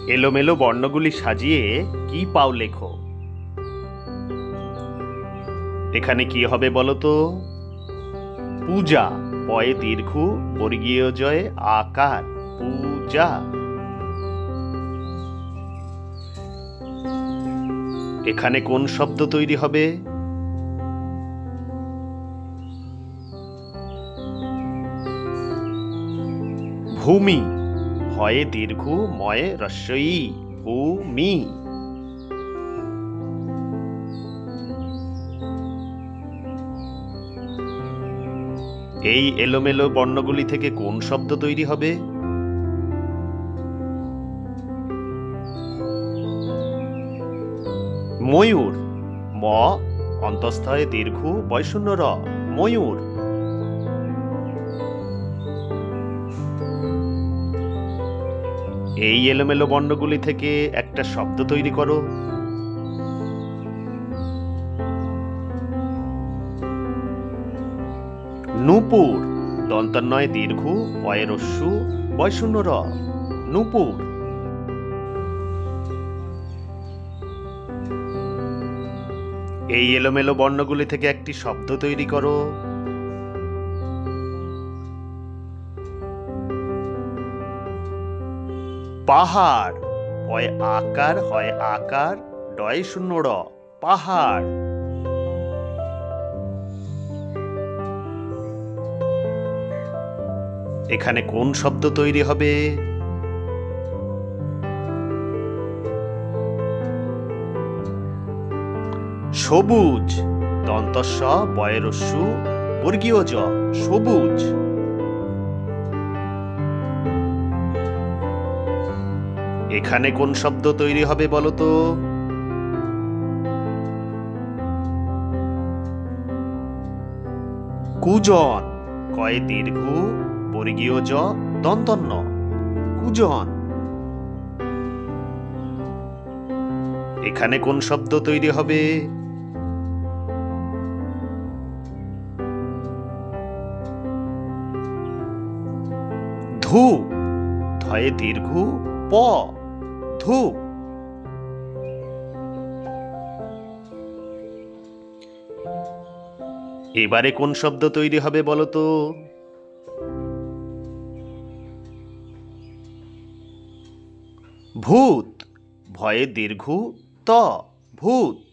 এলোমেলো বর্ণগুলি সাজিয়ে কি পাও লেখো। এখানে কি হবে বলো তো? পূজা। পয়ে দীর্ঘ, বর্গীয় জয়ে আকার, পূজা। এখানে কোন শব্দ তৈরি হবে? ভূমি। ভয়ে দীর্ঘ, ময়ে হ্রস্ব ই, ভূমি। এই এলোমেলো বর্ণগুলি থেকে কোন শব্দ তৈরি হবে? ময়ূর। ম অন্তঃস্থয়ে দীর্ঘ, বয়শূন্য র, ময়ূর। এই এলোমেলো বর্ণগুলি থেকে একটা শব্দ তৈরি করো। নূপুর। দন্তান্বয়ে দীর্ঘ, পয়ে হ্রস্ব, বয়শূন্য র, নূপুর। এই এলোমেলো বর্ণগুলি থেকে একটি শব্দ তৈরি করো। পাহাড়। পয়ে আকার, হয় আকার, ডয়ে শূন্য র, পাহাড়। এখানে কোন শব্দ তৈরি হবে? সবুজ। দন্তস্ব, বয়ে হ্রস্ব, বর্গীয় জ, সবুজ। এখানে কোন শব্দ তৈরি হবে বলো তো? কুজন। কয়ে দীর্ঘ, বর্গীয় জ, দন্তন্য, কুজন। এখানে কোন শব্দ তৈরি হবে? ধূপ। ধয়ে দীর্ঘ, প, ধূপ। এবারে কোন শব্দ তৈরি হবে বলো তো? ভূত। ভয়ে দীর্ঘ, ত, ভূত।